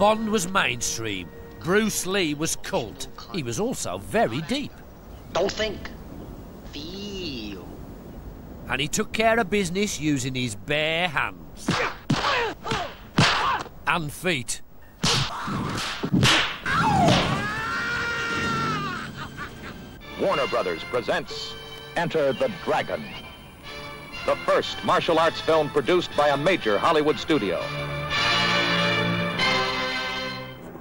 Bond was mainstream. Bruce Lee was cult. He was also very deep. Don't think. Feel. And he took care of business using his bare hands. And feet. Warner Brothers presents Enter the Dragon, the first martial arts film produced by a major Hollywood studio.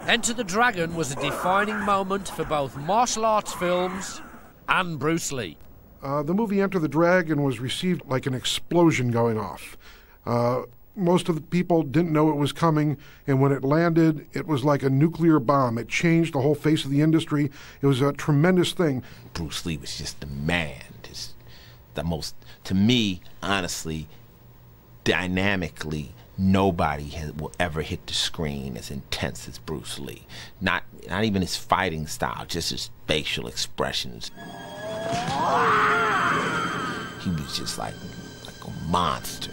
Enter the Dragon was a defining moment for both martial arts films and Bruce Lee. The movie Enter the Dragon was received like an explosion going off. Most of the people didn't know it was coming, and when it landed, it was like a nuclear bomb. It changed the whole face of the industry. It was a tremendous thing. Bruce Lee was just the man, just the most, to me, honestly, dynamically, nobody will ever hit the screen as intense as Bruce Lee. Not even his fighting style, just his facial expressions. He was just like a monster.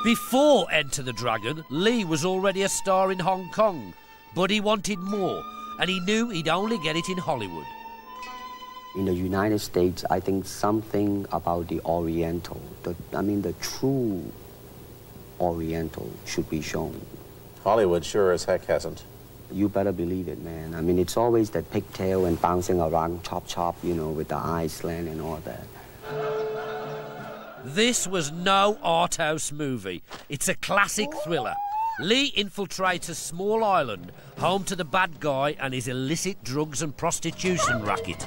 Before Enter the Dragon, Lee was already a star in Hong Kong, but he wanted more, and he knew he'd only get it in Hollywood. In the United States, I think something about the Oriental, the true Oriental should be shown. Hollywood sure as heck hasn't. You better believe it, man. I mean, it's always that pigtail and bouncing around, chop, you know, with the eyes slant and all that. This was no art house movie. It's a classic thriller. Lee infiltrates a small island, home to the bad guy and his illicit drugs and prostitution racket.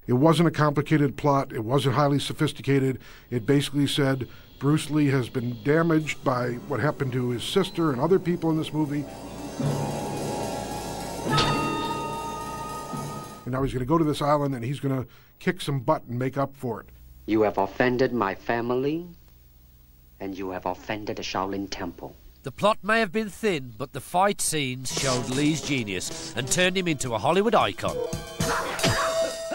It wasn't a complicated plot. It wasn't highly sophisticated. It basically said Bruce Lee has been damaged by what happened to his sister and other people in this movie. And now he's going to go to this island and he's going to kick some butt and make up for it. You have offended my family, and you have offended the Shaolin Temple. The plot may have been thin, but the fight scenes showed Lee's genius and turned him into a Hollywood icon.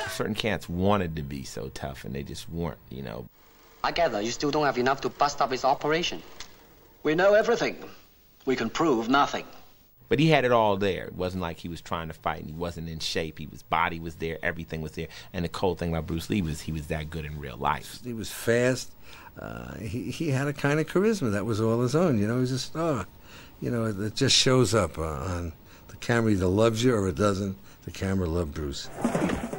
Certain cats wanted to be so tough, and they just weren't, you know. I gather you still don't have enough to bust up his operation. We know everything. We can prove nothing. But he had it all there. It wasn't like he was trying to fight and he wasn't in shape. His body was there, everything was there. And the cool thing about Bruce Lee was he was that good in real life. He was fast. He had a kind of charisma that was all his own. You know, he was a star. You know, it just shows up on the camera. Either loves you or it doesn't. The camera loved Bruce.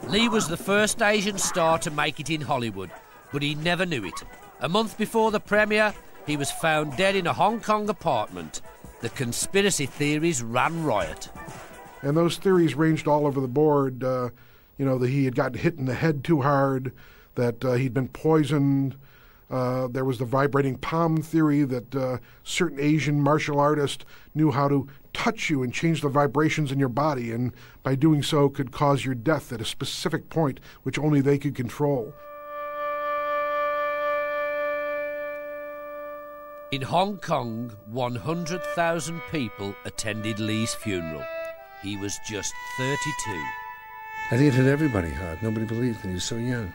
Lee was the first Asian star to make it in Hollywood, but he never knew it. A month before the premiere, he was found dead in a Hong Kong apartment. The conspiracy theories ran riot. And those theories ranged all over the board. You know, that he had gotten hit in the head too hard, that he'd been poisoned. There was the vibrating palm theory that certain Asian martial artists knew how to touch you and change the vibrations in your body, and by doing so could cause your death at a specific point, which only they could control. In Hong Kong, 100,000 people attended Lee's funeral. He was just 32. I think it hit everybody hard. Nobody believed that he was so young.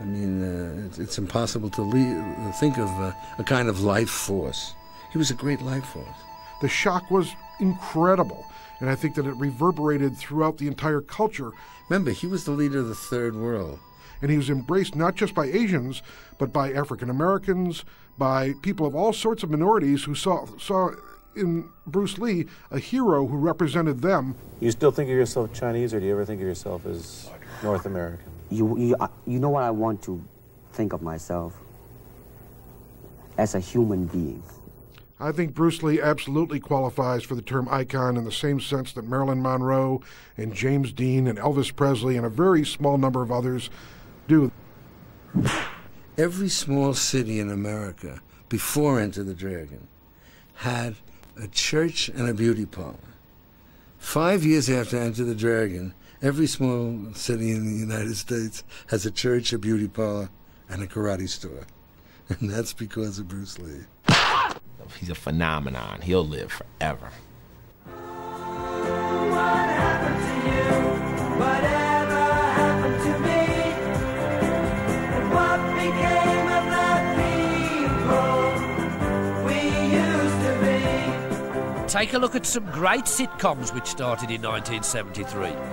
I mean, it's impossible to think of a kind of life force. He was a great life force. The shock was incredible, and I think that it reverberated throughout the entire culture. Remember, he was the leader of the Third World. And he was embraced not just by Asians, but by African Americans, by people of all sorts of minorities who saw in Bruce Lee a hero who represented them. You still think of yourself Chinese, or do you ever think of yourself as North American? You know what I want to think of myself? As a human being. I think Bruce Lee absolutely qualifies for the term icon in the same sense that Marilyn Monroe and James Dean and Elvis Presley and a very small number of others do. Every small city in America before Enter the Dragon had a church and a beauty parlor. 5 years after Enter the Dragon, every small city in the United States has a church, a beauty parlor, and a karate store. And that's because of Bruce Lee. He's a phenomenon. He'll live forever. What happened to you? Whatever happened to me? And what became of take a look at some great sitcoms which started in 1973.